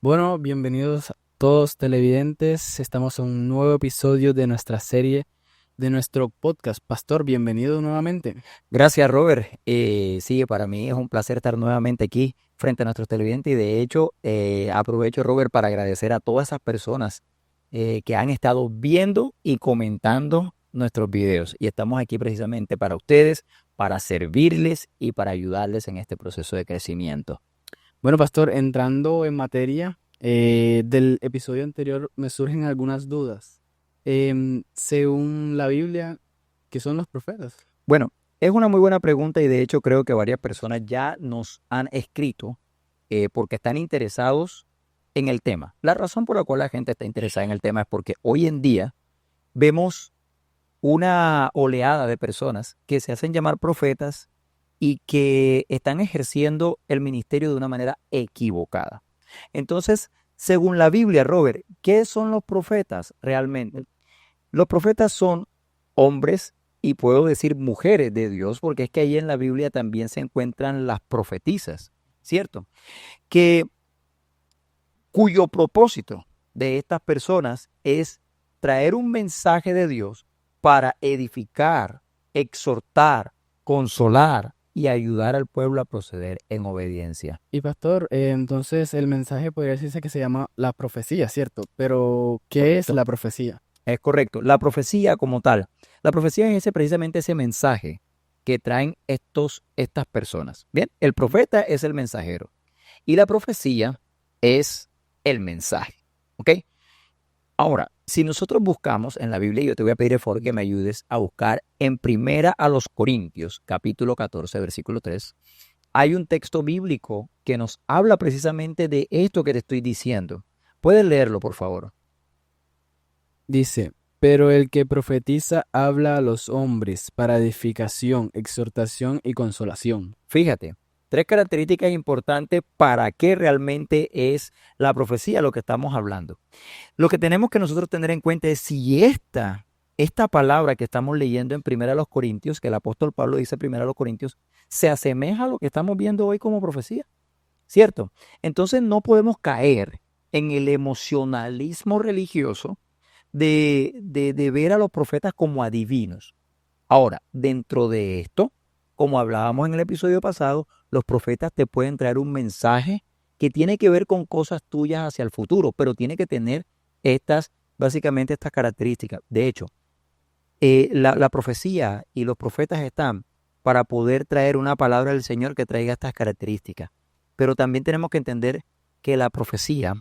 Bueno, bienvenidos a todos televidentes. Estamos en un nuevo episodio de nuestra serie, de nuestro podcast. Pastor, bienvenido nuevamente. Gracias, Robert. Sí, para mí es un placer estar nuevamente aquí frente a nuestros televidentes y de hecho aprovecho, Robert, para agradecer a todas esas personas que han estado viendo y comentando nuestros videos. Y estamos aquí precisamente para ustedes, para servirles y para ayudarles en este proceso de crecimiento. Bueno, Pastor, entrando en materia del episodio anterior, me surgen algunas dudas. Según la Biblia, ¿qué son los profetas? Bueno, es una muy buena pregunta y de hecho creo que varias personas ya nos han escrito porque están interesados en el tema. La razón por la cual la gente está interesada en el tema es porque hoy en día vemos una oleada de personas que se hacen llamar profetas y que están ejerciendo el ministerio de una manera equivocada. Entonces, según la Biblia, Robert, ¿qué son los profetas realmente? Los profetas son hombres y puedo decir mujeres de Dios, porque es que ahí en la Biblia también se encuentran las profetisas, ¿cierto? Que cuyo propósito de estas personas es traer un mensaje de Dios para edificar, exhortar, consolar y ayudar al pueblo a proceder en obediencia. Y Pastor, entonces el mensaje podría decirse que se llama la profecía, ¿cierto? Pero, ¿qué es Correcto. la profecía? Es correcto. La profecía como tal. La profecía es precisamente ese mensaje que traen estas personas. Bien, el profeta es el mensajero y la profecía es el mensaje. ¿Ok? Ahora, si nosotros buscamos en la Biblia, yo te voy a pedir el favor que me ayudes a buscar en Primera a los Corintios, capítulo 14, versículo 3. Hay un texto bíblico que nos habla precisamente de esto que te estoy diciendo. ¿Puedes leerlo, por favor? Dice, pero el que profetiza habla a los hombres para edificación, exhortación y consolación. Fíjate, tres características importantes para qué realmente es la profecía lo que estamos hablando. Lo que tenemos que nosotros tener en cuenta es si esta palabra que estamos leyendo en Primera a los Corintios, que el apóstol Pablo dice Primera a los Corintios, se asemeja a lo que estamos viendo hoy como profecía, ¿cierto? Entonces no podemos caer en el emocionalismo religioso de ver a los profetas como adivinos. Ahora, dentro de esto, como hablábamos en el episodio pasado, los profetas te pueden traer un mensaje que tiene que ver con cosas tuyas hacia el futuro, pero tiene que tener básicamente estas características. De hecho, la profecía y los profetas están para poder traer una palabra del Señor que traiga estas características. Pero también tenemos que entender que la profecía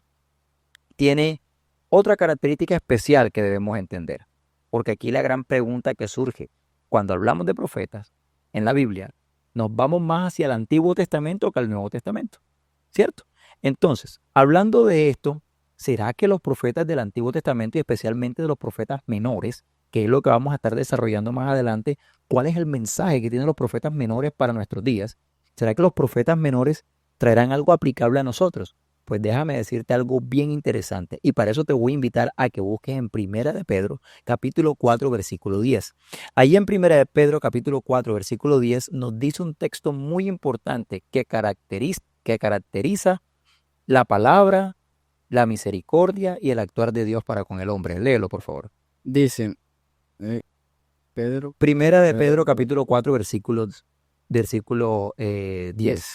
tiene otra característica especial que debemos entender. Porque aquí la gran pregunta que surge cuando hablamos de profetas en la Biblia, nos vamos más hacia el Antiguo Testamento que al Nuevo Testamento, ¿cierto? Entonces, hablando de esto, ¿será que los profetas del Antiguo Testamento y especialmente de los profetas menores, que es lo que vamos a estar desarrollando más adelante, cuál es el mensaje que tienen los profetas menores para nuestros días? ¿Será que los profetas menores traerán algo aplicable a nosotros? Pues déjame decirte algo bien interesante y para eso te voy a invitar a que busques en Primera de Pedro, capítulo 4, versículo 10. Ahí en Primera de Pedro, capítulo 4, versículo 10, nos dice un texto muy importante que caracteriza la palabra, la misericordia y el actuar de Dios para con el hombre. Léelo, por favor. Dice, eh, Pedro, Primera de eh, Pedro, capítulo 4, versículo 10. 10.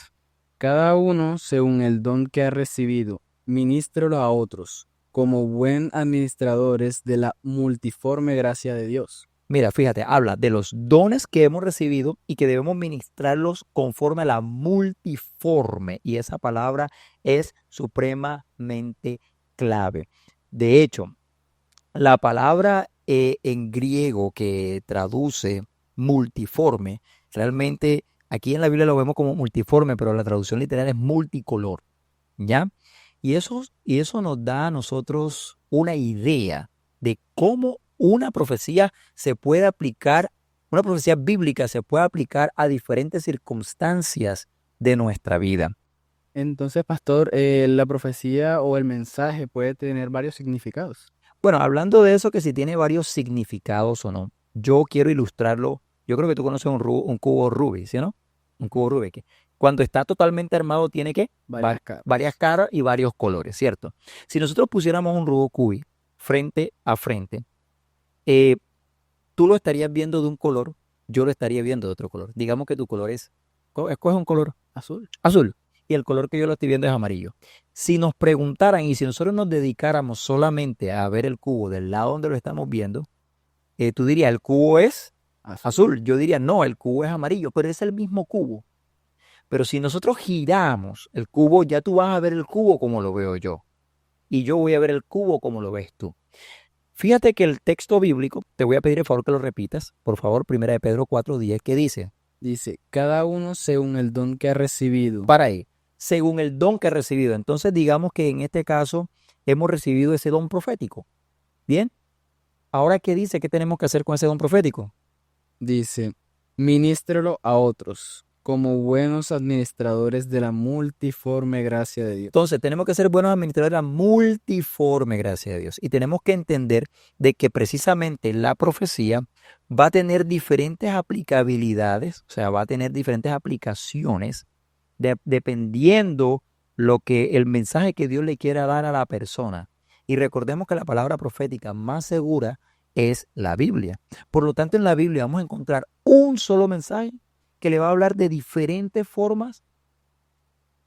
Cada uno, según el don que ha recibido, ministrelo a otros, como buen administradores de la multiforme gracia de Dios. Mira, fíjate, habla de los dones que hemos recibido y que debemos ministrarlos conforme a la multiforme. Y esa palabra es supremamente clave. De hecho, la palabra en griego que traduce multiforme, realmente aquí en la Biblia lo vemos como multiforme, pero la traducción literal es multicolor, ¿ya? Y eso nos da a nosotros una idea de cómo una profecía se puede aplicar, una profecía bíblica se puede aplicar a diferentes circunstancias de nuestra vida. Entonces, pastor, la profecía o el mensaje puede tener varios significados. Bueno, hablando de eso, que si tiene varios significados o no, yo quiero ilustrarlo. Yo creo que tú conoces un cubo Rubik, ¿sí o no? Un cubo Rubik. Cuando está totalmente armado tiene ¿qué? Varias caras. Varias caras y varios colores, ¿cierto? Si nosotros pusiéramos un Rubik Cube frente a frente, tú lo estarías viendo de un color, yo lo estaría viendo de otro color. Digamos que tu color escoge un color Azul. azul y el color que yo lo estoy viendo es amarillo. Si nos preguntaran y si nosotros nos dedicáramos solamente a ver el cubo del lado donde lo estamos viendo, tú dirías, el cubo es azul. Yo diría, no, el cubo es amarillo, pero es el mismo cubo. Pero si nosotros giramos el cubo, ya tú vas a ver el cubo como lo veo yo. Y yo voy a ver el cubo como lo ves tú. Fíjate que el texto bíblico, te voy a pedir el favor que lo repitas, por favor, 1 de Pedro 4:10, ¿qué dice? Dice, cada uno según el don que ha recibido. Para ahí, según el don que ha recibido. Entonces digamos que en este caso hemos recibido ese don profético. ¿Bien? Ahora, ¿qué dice? ¿Qué tenemos que hacer con ese don profético? Dice, ministrelo a otros como buenos administradores de la multiforme gracia de Dios. Entonces, tenemos que ser buenos administradores de la multiforme gracia de Dios. Y tenemos que entender de que precisamente la profecía va a tener diferentes aplicabilidades, o sea, va a tener diferentes aplicaciones dependiendo lo que el mensaje que Dios le quiera dar a la persona. Y recordemos que la palabra profética más segura es la Biblia. Por lo tanto, en la Biblia vamos a encontrar un solo mensaje que le va a hablar de diferentes formas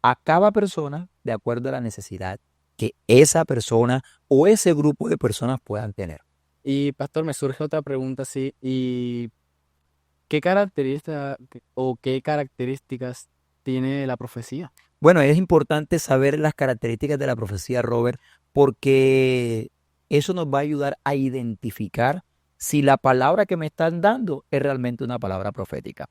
a cada persona de acuerdo a la necesidad que esa persona o ese grupo de personas puedan tener. Y pastor, me surge otra pregunta así, ¿y qué características tiene la profecía? Bueno, es importante saber las características de la profecía, Robert, porque eso nos va a ayudar a identificar si la palabra que me están dando es realmente una palabra profética.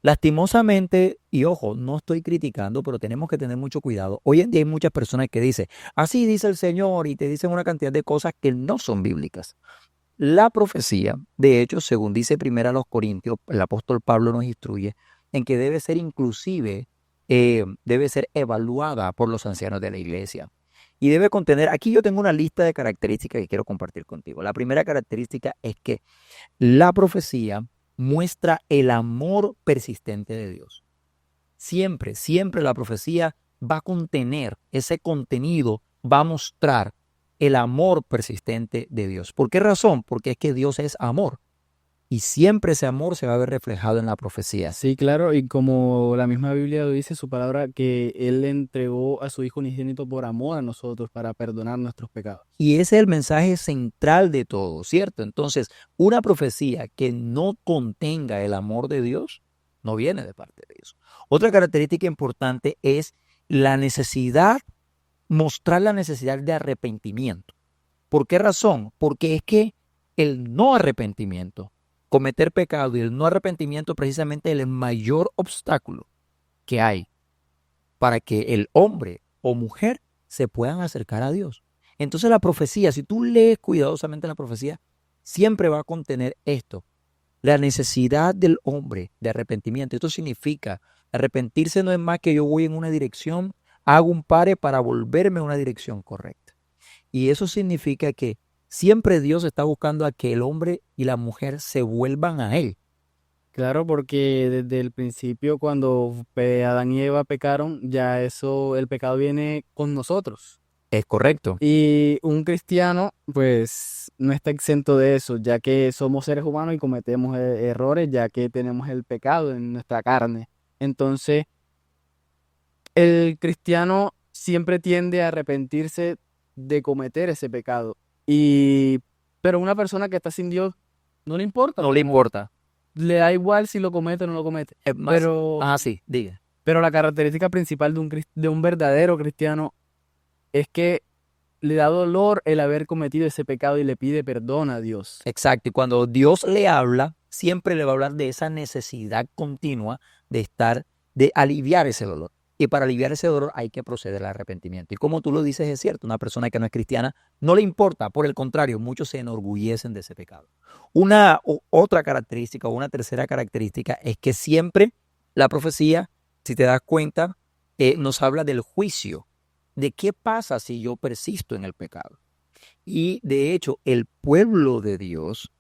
Lastimosamente, y ojo, no estoy criticando, pero tenemos que tener mucho cuidado. Hoy en día hay muchas personas que dicen, así dice el Señor, y te dicen una cantidad de cosas que no son bíblicas. La profecía, de hecho, según dice primero a los Corintios, el apóstol Pablo nos instruye en que debe ser inclusive, debe ser evaluada por los ancianos de la iglesia. Y debe contener, aquí yo tengo una lista de características que quiero compartir contigo. La primera característica es que la profecía muestra el amor persistente de Dios. Siempre, siempre la profecía va a contener, ese contenido va a mostrar el amor persistente de Dios. ¿Por qué razón? Porque es que Dios es amor. Y siempre ese amor se va a ver reflejado en la profecía. Sí, claro, y como la misma Biblia lo dice, su palabra, que Él le entregó a su Hijo unigénito por amor a nosotros, para perdonar nuestros pecados. Y ese es el mensaje central de todo, ¿cierto? Entonces, una profecía que no contenga el amor de Dios no viene de parte de Dios. Otra característica importante es la necesidad, mostrar la necesidad de arrepentimiento. ¿Por qué razón? Porque es que el no arrepentimiento, cometer pecado y el no arrepentimiento precisamente es el mayor obstáculo que hay para que el hombre o mujer se puedan acercar a Dios. Entonces la profecía, si tú lees cuidadosamente la profecía, siempre va a contener esto, la necesidad del hombre de arrepentimiento. Esto significa, arrepentirse no es más que yo voy en una dirección, hago un pare para volverme a una dirección correcta. Y eso significa que siempre Dios está buscando a que el hombre y la mujer se vuelvan a Él. Claro, porque desde el principio, cuando Adán y Eva pecaron, ya el pecado viene con nosotros. Es correcto. Y un cristiano, pues, no está exento de eso, ya que somos seres humanos y cometemos errores, ya que tenemos el pecado en nuestra carne. Entonces, el cristiano siempre tiende a arrepentirse de cometer ese pecado. Pero una persona que está sin Dios, no le importa. No le importa. Le da igual si lo comete o no lo comete. Es más, sí, diga. Pero la característica principal de un verdadero cristiano es que le da dolor el haber cometido ese pecado y le pide perdón a Dios. Exacto. Y cuando Dios le habla, siempre le va a hablar de esa necesidad continua de aliviar ese dolor. Y para aliviar ese dolor hay que proceder al arrepentimiento. Y como tú lo dices, es cierto, una persona que no es cristiana no le importa, por el contrario, muchos se enorgullecen de ese pecado. Otra característica o una tercera característica es que siempre la profecía, si te das cuenta, nos habla del juicio, de qué pasa si yo persisto en el pecado. Y de hecho, el pueblo de Dios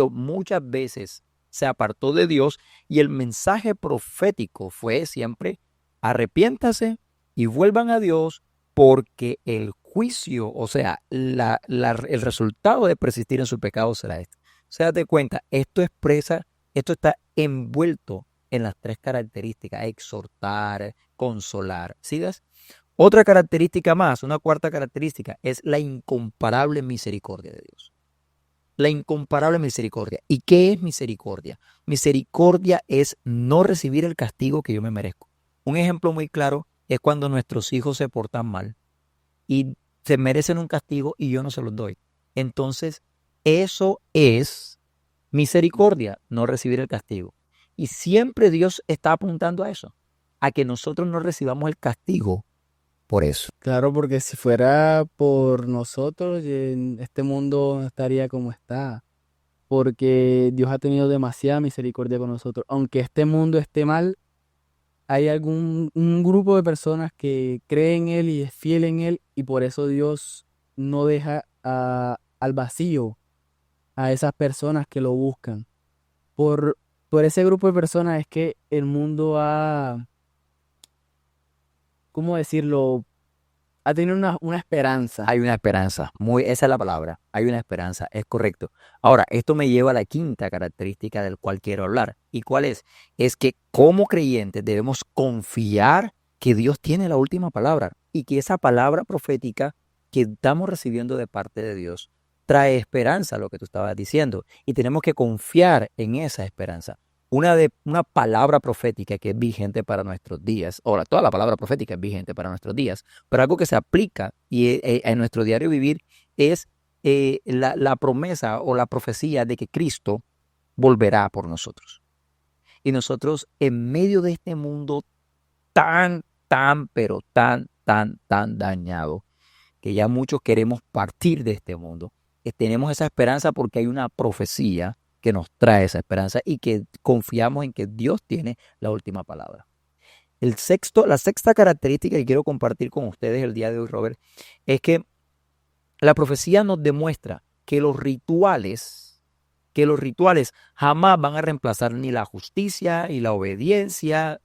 muchas veces se apartó de Dios y el mensaje profético fue siempre arrepiéntase y vuelvan a Dios porque el juicio, o sea, el resultado de persistir en su pecado será este. O sea, date cuenta, esto está envuelto en las tres características: exhortar, consolar. ¿Sigues? Otra característica más, una cuarta característica, es la incomparable misericordia de Dios. La incomparable misericordia. ¿Y qué es misericordia? Misericordia es no recibir el castigo que yo me merezco. Un ejemplo muy claro es cuando nuestros hijos se portan mal y se merecen un castigo y yo no se los doy. Entonces, eso es misericordia, no recibir el castigo. Y siempre Dios está apuntando a eso, a que nosotros no recibamos el castigo por eso. Claro, porque si fuera por nosotros, este mundo no estaría como está. Porque Dios ha tenido demasiada misericordia con nosotros. Aunque este mundo esté mal, hay un grupo de personas que creen en Él y es fiel en Él, y por eso Dios no deja al vacío a esas personas que lo buscan. Por, por ese grupo de personas es que el mundo ¿cómo decirlo? Ha tenido una esperanza. Hay una esperanza, esa es la palabra, hay una esperanza, es correcto. Ahora, esto me lleva a la quinta característica del cual quiero hablar. ¿Y cuál es? Es que como creyentes debemos confiar que Dios tiene la última palabra y que esa palabra profética que estamos recibiendo de parte de Dios trae esperanza, lo que tú estabas diciendo, y tenemos que confiar en esa esperanza. Una palabra profética que es vigente para nuestros días. Ahora, toda la palabra profética es vigente para nuestros días, pero algo que se aplica en nuestro diario vivir es la promesa o la profecía de que Cristo volverá por nosotros. Y nosotros, en medio de este mundo pero tan dañado, que ya muchos queremos partir de este mundo, tenemos esa esperanza porque hay una profecía que nos trae esa esperanza y que confiamos en que Dios tiene la última palabra. La sexta característica que quiero compartir con ustedes el día de hoy, Robert, es que la profecía nos demuestra que los rituales jamás van a reemplazar ni la justicia, ni la obediencia,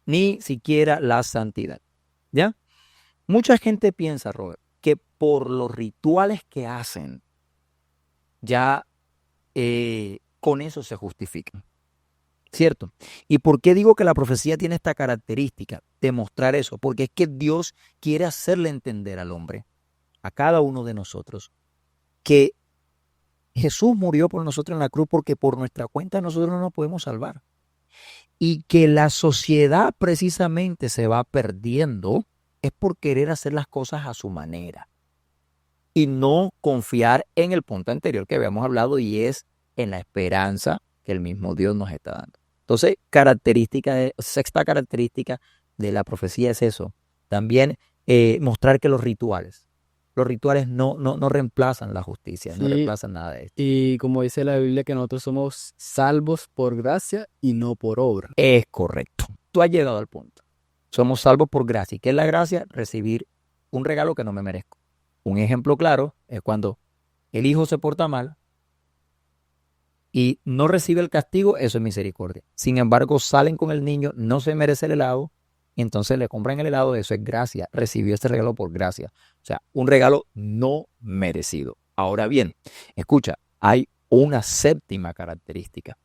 ni siquiera la santidad. ¿Ya? Mucha gente piensa, Robert, que por los rituales que hacen, ya con eso se justifican. ¿Cierto? ¿Y por qué digo que la profecía tiene esta característica? Demostrar eso, porque es que Dios quiere hacerle entender al hombre, a cada uno de nosotros, que Jesús murió por nosotros en la cruz porque por nuestra cuenta nosotros no nos podemos salvar. Y que la sociedad precisamente se va perdiendo es por querer hacer las cosas a su manera y no confiar en el punto anterior que habíamos hablado, y es en la esperanza que el mismo Dios nos está dando. Entonces, sexta característica de la profecía es eso. También mostrar que los rituales no reemplazan la justicia, no Sí, reemplazan nada de esto. y como dice la Biblia, que nosotros somos salvos por gracia y no por obra. Es correcto. Tú has llegado al punto. Somos salvos por gracia. ¿Y qué es la gracia? Recibir un regalo que no me merezco. Un ejemplo claro es cuando el hijo se porta mal y no recibe el castigo, eso es misericordia. Sin embargo, salen con el niño, no se merece el helado, y entonces le compran el helado, eso es gracia. Recibió este regalo por gracia. O sea, un regalo no merecido. Ahora bien, escucha, hay una séptima característica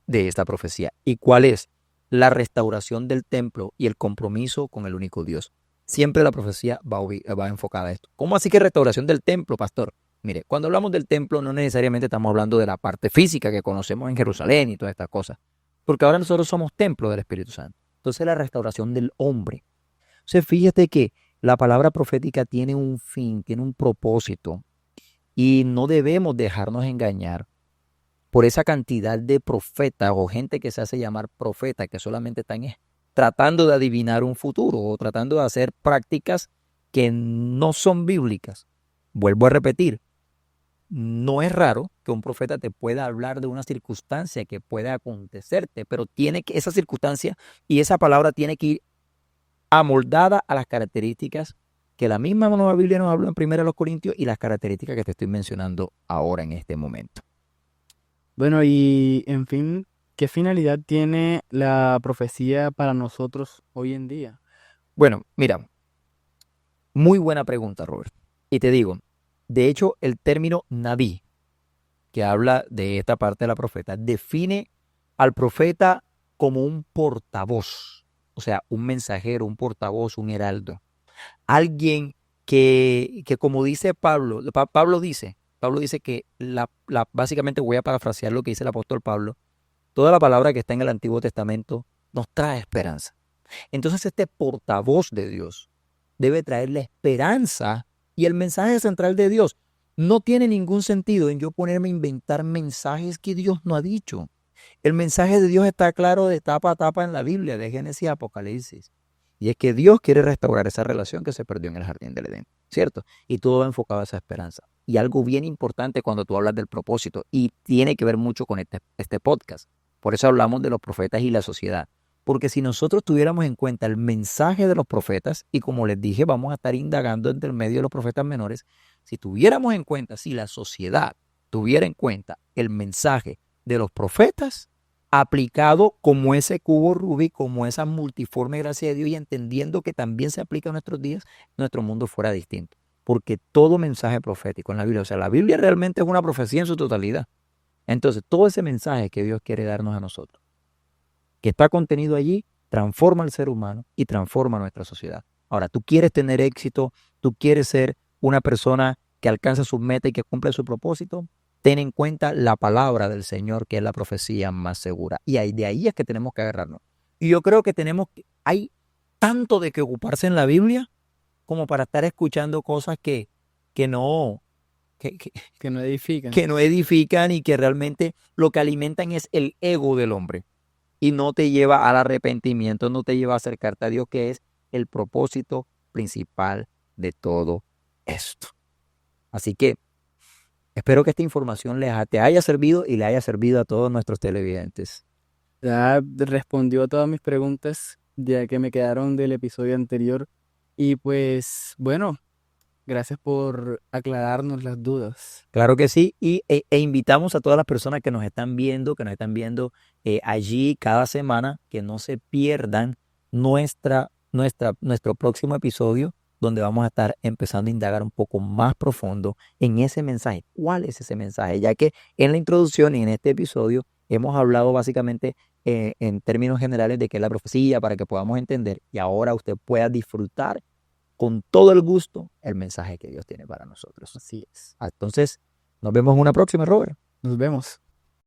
de esta profecía. ¿Y cuál es? La restauración del templo y el compromiso con el único Dios. Siempre la profecía va enfocada a esto. ¿Cómo así que restauración del templo, pastor? Mire, cuando hablamos del templo no necesariamente estamos hablando de la parte física que conocemos en Jerusalén y todas estas cosas, porque ahora nosotros somos templo del Espíritu Santo. Entonces la restauración del hombre. O sea, fíjate que la palabra profética tiene un fin, tiene un propósito, y no debemos dejarnos engañar por esa cantidad de profetas o gente que se hace llamar profeta, que solamente están tratando de adivinar un futuro o tratando de hacer prácticas que no son bíblicas. Vuelvo a repetir, no es raro que un profeta te pueda hablar de una circunstancia que pueda acontecerte, pero esa circunstancia y esa palabra tiene que ir amoldada a las características que la misma Nueva Biblia nos habla en 1 Corintios y las características que te estoy mencionando ahora en este momento. Bueno, y en fin, ¿qué finalidad tiene la profecía para nosotros hoy en día? Bueno, mira, muy buena pregunta, Robert. Y te digo, de hecho, el término Naví, que habla de esta parte de la profeta, define al profeta como un portavoz, o sea, un mensajero, un portavoz, un heraldo. Alguien que como dice Pablo, Pablo dice que básicamente voy a parafrasear lo que dice el apóstol Pablo, toda la palabra que está en el Antiguo Testamento nos trae esperanza. Entonces este portavoz de Dios debe traer la esperanza y el mensaje central de Dios. No tiene ningún sentido en yo ponerme a inventar mensajes que Dios no ha dicho. El mensaje de Dios está claro de tapa a tapa en la Biblia, de Génesis a Apocalipsis. Y es que Dios quiere restaurar esa relación que se perdió en el jardín del Edén, ¿cierto? Y todo va enfocado a esa esperanza. Y algo bien importante cuando tú hablas del propósito, y tiene que ver mucho con este podcast. Por eso hablamos de los profetas y la sociedad. Porque si nosotros tuviéramos en cuenta el mensaje de los profetas, y como les dije, vamos a estar indagando entre el medio de los profetas menores, si tuviéramos en cuenta, si la sociedad tuviera en cuenta el mensaje de los profetas, aplicado como ese cubo Rubik, como esa multiforme gracia de Dios y entendiendo que también se aplica a nuestros días, nuestro mundo fuera distinto. Porque todo mensaje profético en la Biblia, o sea, la Biblia realmente es una profecía en su totalidad. Entonces, todo ese mensaje que Dios quiere darnos a nosotros, que está contenido allí, transforma al ser humano y transforma nuestra sociedad. Ahora, tú quieres tener éxito, tú quieres ser una persona que alcanza sus metas y que cumple su propósito, ten en cuenta la palabra del Señor, que es la profecía más segura. Y de ahí es que tenemos que agarrarnos. Y yo creo que hay tanto de que ocuparse en la Biblia como para estar escuchando cosas que no, que, que, Que no edifican. que no edifican y que realmente lo que alimentan es el ego del hombre y no te lleva al arrepentimiento, no te lleva a acercarte a Dios, que es el propósito principal de todo esto. Así que espero que esta información te haya servido y le haya servido a todos nuestros televidentes. Ya respondió a todas mis preguntas, ya que me quedaron del episodio anterior. Y pues, bueno, gracias por aclararnos las dudas. Claro que sí, e invitamos a todas las personas que nos están viendo allí cada semana, que no se pierdan nuestro próximo episodio, donde vamos a estar empezando a indagar un poco más profundo en ese mensaje. ¿Cuál es ese mensaje? Ya que en la introducción y en este episodio hemos hablado básicamente en términos generales de qué es la profecía para que podamos entender y ahora usted pueda disfrutar con todo el gusto el mensaje que Dios tiene para nosotros. Así es. Entonces, nos vemos en una próxima, Robert. Nos vemos.